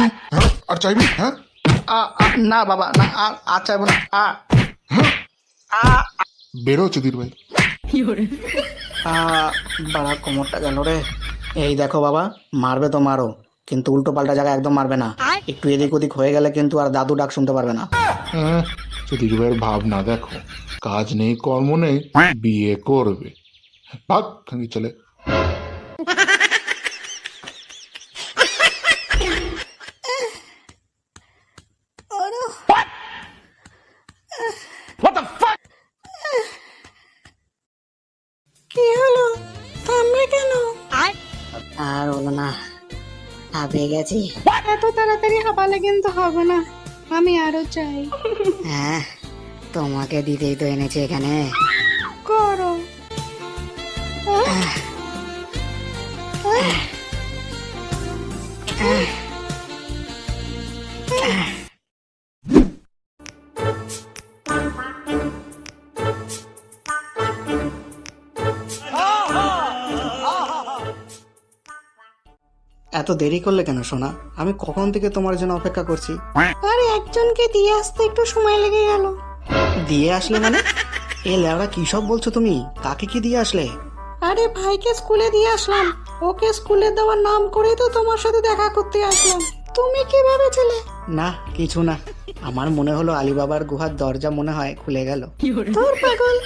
কেন? হ্যাঁ, আর চাইবি? হ্যাঁ না বাবা, না আর চাইবো না। বেরো চুদির ভাই। বাড়া কোমরটা গেল রে। এই দেখো বাবা, মারবে তো মারো, কিন্তু উল্টো পাল্টা জায়গায় একদম মারবে না। একটু এদিক ওদিক হয়ে গেলে কিন্তু আর দাদু ডাক শুনতে পারবে না। হ্যাঁ, চুদির ভাইয়ের ভাবনা দেখো, কাজ নেই কর্ম নেই, বিয়ে করবে। ভাগ খাঙ্গি চলে। কি হলো, থামলে কেন? আর হলো না, হাঁপিয়ে গেছি। এত তাড়াতাড়ি হাঁপালে কিন্তু হবে না, আমি আরো চাই। হ্যাঁ, তোমাকে দিতেই তো এনেছি এখানে। করো। এত দেরি করলে কেন সোনা? আমি কখন থেকে তোমার জন্য অপেক্ষা করছি। আরে একজনকে দিয়ে আসতে একটু সময় লেগে গেল। দিয়ে আসলে মানে? এ লেওড়া কি সব বলছো তুমি? কাকে কি দিয়ে আসলে? আরে ভাইকে স্কুলে দিয়ে আসলাম, ওকে স্কুলে দেওয়ার নাম করেই তো তোমার সাথে দেখা করতে আসলাম। তুমি কি ভেবেছিলে? না কিছু না, আমার মনে হলো আলিবাবার গুহার দরজা মনে হয় খুলে গেল। তোর পাগল,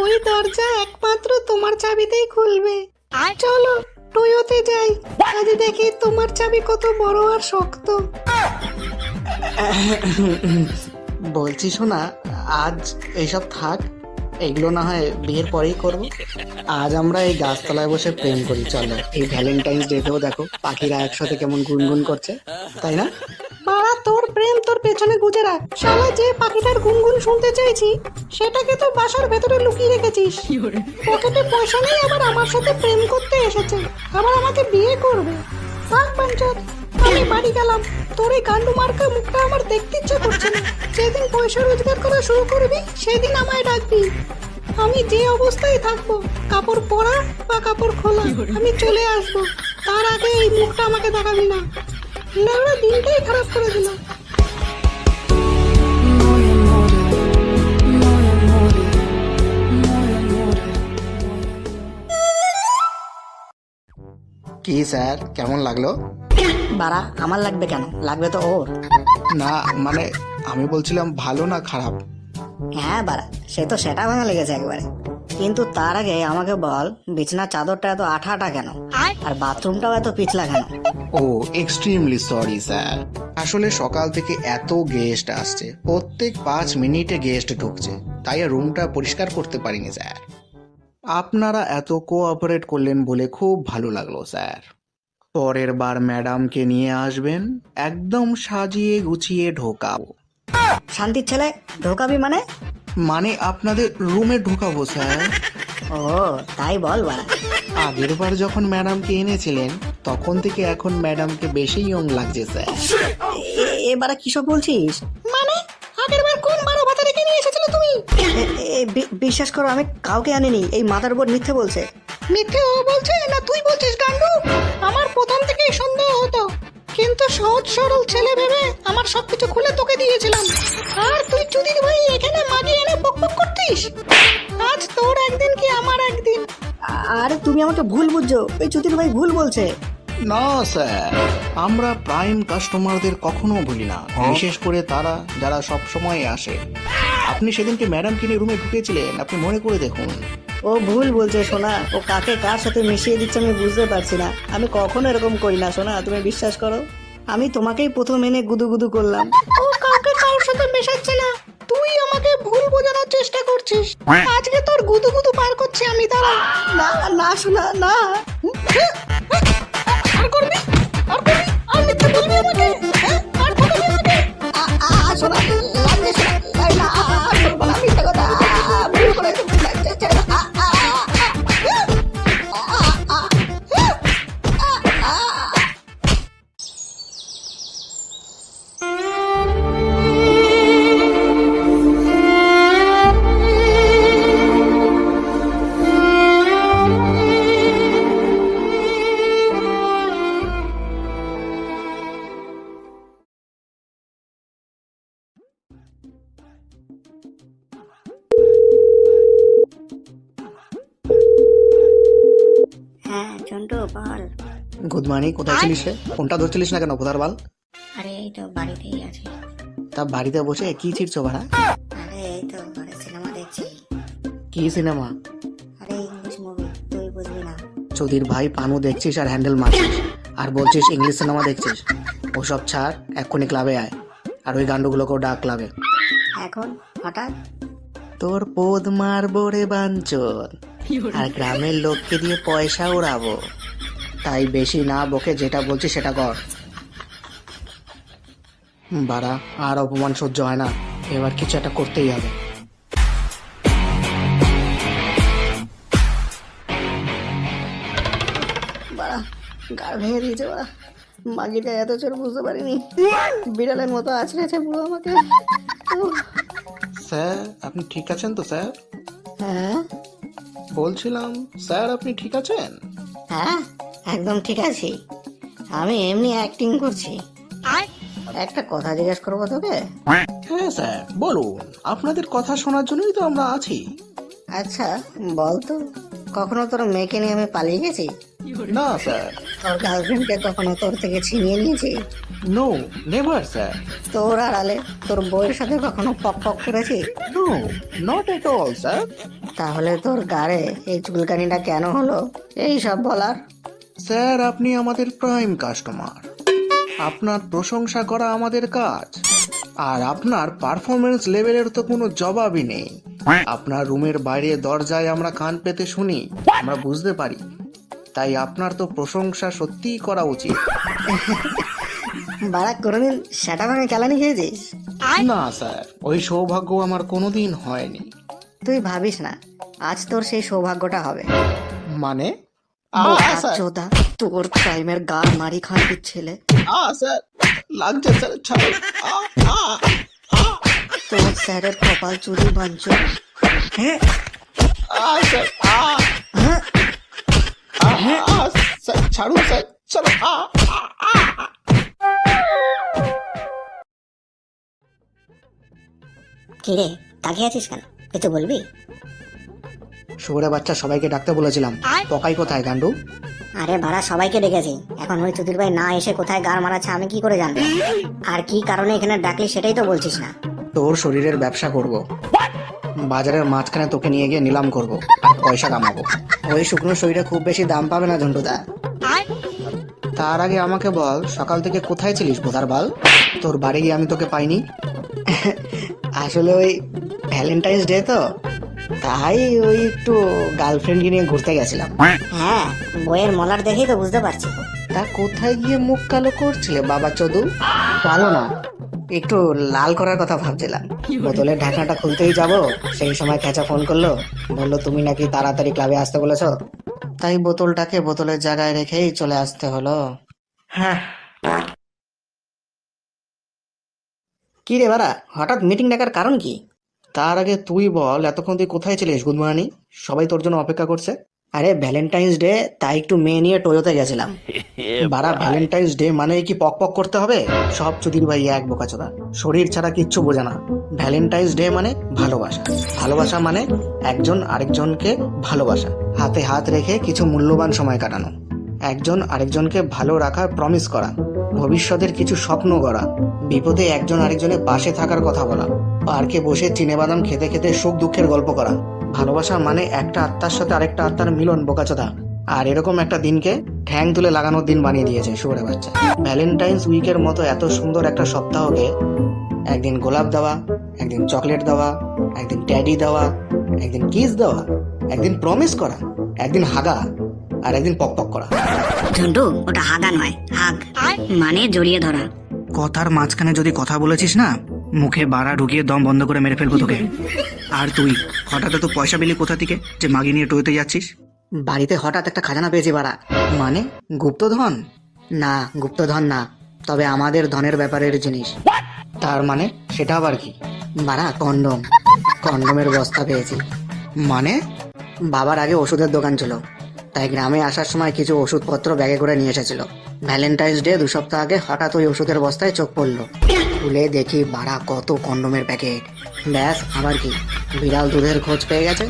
ওই দরজা একমাত্র তোমার চাবিতেই খুলবে। চলো টুইওতে যাই, আজ দেখি তোমার চাবি কত বড় আর শক্ত। বলছি শোনা, আজ এইসব থাক, এগুলো না হয় বিয়ের পরেই করব। আজ আমরা এই গাছতলায় বসে প্রেম করি, চলো। এই ভ্যালেন্টাইন্স ডেতেও দেখো পাখিরা একসাথে কেমন গুনগুন করছে, তাই না? বাড়া, তোর প্রেম তোর পেছনে গুজে রাখ। শালা, যে পাখিটার গুনগুন শুনতে চাইছি সেটাকে তো বাসার ভেতরে লুকিয়ে রেখেছিস। পকেটে পয়সা নেই, আবার আমার সাথে প্রেম করতে এসেছে, আবার আমাকে বিয়ে করবে। থাক বাঞ্চত, আমি বাড়ি গেলাম। তোর এই গান্ডু মার্কা মুখটা আমার দেখতে ইচ্ছে করছে না। যেদিন পয়সা রোজগার করা শুরু করবি সেদিন আমায় ডাকবি। আমি যে অবস্থায় থাকবো, কাপড় পরা বা কাপড় খোলা, আমি চলে আসবো। তার আগে এই মুখটা আমাকে দেখাবি না। লেওড়া দিনটাই খারাপ করে দিল। কি স্যার, কেমন লাগলো? বাড়া, আমার লাগবে কেন? লাগবে তো ওর। না মানে আমি বলছিলাম ভালো না খারাপ? হ্যাঁ বাড়া, সে তো সেটা ভাঙা লেগেছে একবারে। কিন্তু তার আগে আমাকে বল, বিছানার চাদরটা এত আঠা আঠা কেন? আর বাথরুমটাও এত পিছলা কেন? ও এক্সট্রিমলি সরি স্যার, আসলে সকাল থেকে এত গেস্ট আসছে, প্রত্যেক 5 মিনিটে গেস্ট ঢুকছে, তাই রুমটা পরিষ্কার করতে পারিনি স্যার। আপনারা এত কোঅপারেট করলেন বলে খুব ভালো লাগলো স্যার। পরের বার ম্যাডামকে নিয়ে আসবেন, একদম সাজিয়ে গুছিয়ে ঢোকাবো। শান্তির ছেলে, ঢোকাবি মানে? মানে আপনাদের রুমে ঢোকাবো স্যার। ও তাই বল বাড়া। আগের বার যখন ম্যাডামকে এনেছিলেন তখন থেকে এখন ম্যাডামকে বেশি ইয়ং লাগছে স্যার। এবারে কি সব বলছিস? মানে আগের বার কোন বারো ভাতা রেখে নিয়ে এসেছিলে তুমি? বিশ্বাস করো, আমি কাউকে আনিনি। এই মাথার উপর মিথ্যে বলছে। মিথ্যে ও বলছে না তুই বলছিস গান্ডু? আমার প্রথম থেকেই সন্দেহ হতো, কিন্তু সহজ সরল ছেলে ভেবে আমার সবকিছু খুলে তোকে দিয়েছিলাম। আর তুই চুদির ভাই এখানে মাগি এনে বকবক করতিস। আজ তোর একদিন কি আমার একদিন। আরে তুমি আমাকে ভুল বুঝছো, ওই চুতির ভাই ভুল বলছে। না স্যার, আমরা প্রাইম কাস্টমারদের কখনো ভুলি না, বিশেষ করে তারা যারা সব সময় আসে। আপনি সেদিনকে ম্যাডাম কিনে রুমে ঢুকেছিলেন, আপনি মনে করে দেখুন। ও ভুল বলছে সোনা, ও কাকে কার সাথে মিশিয়ে দিচ্ছে আমি বুঝতে পারছি না। আমি কখনো এরকম করি না সোনা, তুমি বিশ্বাস করো। আমি তোমাকেই প্রথম এনে গুদু গুদু করলাম। ও কাউকে কারোর সাথে মেশাচ্ছে না, তুই আমাকে ভুল বোঝানোর চেষ্টা করছিস। আজকে তোর গুদু গুদু পার করছি আমি, দাঁড়া। না না সোনা, না। আর করবি, আর করবি, আর মিথ্যে বলবি আমাকে, হ্যাঁ? আর ঠকাবি আমাকে। সোনা লাগছে, সোনা না, বলবো না মিথ্যে কথা। ভুল করেছে, ভুল লাগছে, ছেড়ে দাও। হ্যাঁ ঝন্টু বল। গুড মর্নিং, কোথায় ছিলিস রে? ফোনটা ধরছিলিস না কেন কোথার বাল? আরে এই তো বাড়িতেই আছি। তা বাড়িতে বসে কি ছিড়ছো ভাড়া? আরে এই তো ঘরে সিনেমা দেখছি। কি সিনেমা? আরে ইংলিশ মুভি, তুই বুঝবি না। চৌধুরীর ভাই পানু দেখছিস আর হ্যান্ডেল মারছিস, আর বলছিস ইংলিশ সিনেমা দেখছিস। ওসব ছাড়, এক্ষুনি ক্লাবে আয়, আর ওই গান্ডুগুলোকেও ডাক ক্লাবে। এখন হঠাৎ? তোর পোদ মারবো রে বাঞ্চন, আর গ্রামের লোককে দিয়ে পয়সা উড়াবো। তাই বেশি না বকে যেটা বলছি সেটা কর। বাড়া, আর অপমান সহ্য হয় না, এবার কিছু একটা করতেই হবে। বাড়া, গাড় ভেঙে দিয়েছে বাড়া। মাগিটা এত চোর বুঝতে পারিনি। বিড়ালের মতো আছড়েছে পুরো আমাকে। উফ। স্যার আপনি ঠিক আছেন তো স্যার? হ্যাঁ বলছিলাম স্যার আপনি ঠিক আছেন? হ্যাঁ, একদম ঠিক আছি। আমি এমনি অ্যাক্টিং করছি। একটা কথা জিজ্ঞেস করবো তোকে? হ্যাঁ স্যার বলুন, আপনাদের কথা শোনার জন্যই তো আমরা আছি। আচ্ছা বল তো, কখনো তোর মেয়েকে নিয়ে আমি পালিয়ে গেছি? না স্যার। তোর গার্লফ্রেন্ডকে কখনো তোর থেকে ছিনিয়ে নিয়েছি? No, never sir. তোর আড়ালে তোর বউয়ের সাথে কখনো পক পক করেছি? No, not at all sir. তাহলে তোর গাড়ে এই চুলকানিটা কেন হলো, এই সব বলার? স্যার আপনি আমাদের প্রাইম কাস্টমার, আপনার প্রশংসা করা আমাদের কাজ, আর আপনার পারফরমেন্স লেভেলের তো কোনো জবাবই নেই। আপনার রুমের বাইরে দরজায় আমরা কান পেতে শুনি, আমরা বুঝতে পারি, তাই আপনার তো প্রশংসা সত্যিই করা উচিত। বারাক কোনোদিন সেটা ভাঙে চালানি খেয়েছিস? না স্যার, ওই সৌভাগ্য আমার কোনোদিন হয়নি। তুই ভাবিস না, আজ তোর সেই সৌভাগ্যটা হবে। মানে? চোদা, তোর টাইমের গান মারি খাওয়ার ছেলে। স্যার লাগছে স্যার, ছাড়ুন। তোর স্যারের কপাল চুরি বাঞ্চ। হ্যাঁ স্যার হ্যাঁ, স্যার ছাড়ুন স্যার, চলো। কি রে, তাকিয়ে আছিস কেন? কিছু বলবি? শুয়োরে বাচ্চা, সবাইকে ডাকতে বলেছিলাম, পকাই কোথায় গান্ডু? আরে ভাড়া সবাইকে ডেকেছি, এখন ওই চুদির ভাই না এসে কোথায় গার মারাচ্ছে আমি কি করে জানবো? আর কি কারণে এখানে ডাকলি সেটাই তো বলছিস না। তোর শরীরের ব্যবসা করব, বাজারের মাঝখানে তোকে নিয়ে গিয়ে নিলাম করব, আর পয়সা কামাবো। ওই শুকনো শরীরে খুব বেশি দাম পাবে না ঝন্টুদা। তার আগে আমাকে বল, সকাল থেকে কোথায় ছিলিস ভোদার বাল? তোর বাড়ি গিয়ে আমি তোকে পাইনি। আসলে ওই ভ্যালেন্টাইন্স ডে তো, তাই ওই একটু গার্লফ্রেন্ডকে নিয়ে ঘুরতে গেছিলাম। হ্যাঁ, বইয়ের মলার দেখেই তো বুঝতে পারছি। তা কোথায় গিয়ে মুখ কালো করছিলে বাবা চোদু? ভালো না, একটু লাল করার কথা ভাবছিলাম। বোতলের ঢাকনাটা খুলতেই যাব, সেই সময় খেঁচা ফোন করলো, বললো তুমি নাকি তাড়াতাড়ি ক্লাবে আসতে বলেছো। তাই বোতলটাকে বোতলের জায়গায় রেখেই চলে আসতে হলো। হ্যাঁ। কি রে বাড়া, হঠাৎ মিটিং ডাকার কারণ কি? তার আগে তুই বল, এতক্ষণ তুই কোথায় ছিলিস গুদমানি? সবাই তোর জন্য অপেক্ষা করছে। আরে ভ্যালেন্টাইন্স ডে, তাই একটু মেয়ে নিয়ে টোয়োতে গেছিলাম। বারা, ভ্যালেন্টাইন্স ডে মানে কি পক পক করতে হবে? সব চুদির ভাই এক বোকাচোদা, শরীর ছাড়া কিচ্ছু বোঝে না। ভ্যালেন্টাইন্স ডে মানে ভালোবাসা, ভালোবাসা মানে একজন আরেকজনকে ভালোবাসা, হাতে হাত রেখে কিছু মূল্যবান সময় কাটানো, একজন আরেকজনকে ভালো রাখার প্রমিস করা, ভবিষ্যতের কিছু স্বপ্ন গড়া, বিপদে একজন আরেকজনের পাশে থাকার কথা বলা, পার্কে বসে চিনেবাদাম খেতে খেতে সুখ দুঃখের গল্প করা। ভালোবাসা মানে একটা আত্মার সাথে আরেকটা আত্মার মিলন বোকাচোদা। আর এরকম একটা দিনকে ঠ্যাং তুলে লাগানোর দিন বানিয়ে দিয়েছে শুয়োরে বাচ্চা। ভ্যালেন্টাইন্স উইকের মতো এত সুন্দর একটা সপ্তাহকে একদিন গোলাপ দেওয়া, একদিন চকলেট দেওয়া, একদিন ট্যাডি দেওয়া, একদিন কিস দেওয়া, একদিন প্রমিস করা, একদিন হাগা, আর একদিন পক পক করা। ঝন্টু, ওটা হাগা নয়, হাগ মানে জড়িয়ে ধরা। কথার মাঝখানে যদি কথা বলেছিস না, মুখে বাড়া ঢুকিয়ে দম বন্ধ করে মেরে ফেলবো তোকে। আর তুই হঠাৎ তো পয়সা পেলি কোথা থেকে যে মাগি নিয়ে টোয়েতে যাচ্ছিস? বাড়িতে হঠাৎ একটা খাজানা পেয়েছি বাড়া। মানে গুপ্তধন? না, গুপ্তধন না, তবে আমাদের ধনের ব্যাপারের জিনিস। তার মানে সেটা আবার কি? বাড়া কন্ডম, কন্ডমের বস্তা পেয়েছি। মানে? বাবার আগে ওষুধের দোকান ছিল, তাই গ্রামে আসার সময় কিছু ওষুধপত্র ব্যাগে করে নিয়ে এসেছিল। ভ্যালেন্টাইন্স ডে 2 সপ্তাহ আগে হঠাৎ ওই ওষুধের বস্তায় চোখ পড়লো, খুলে দেখি বাড়া কত কন্ডমের প্যাকেট। ব্যাস, আবার কি, বিড়াল দুধের খোঁজ পেয়ে গেছে।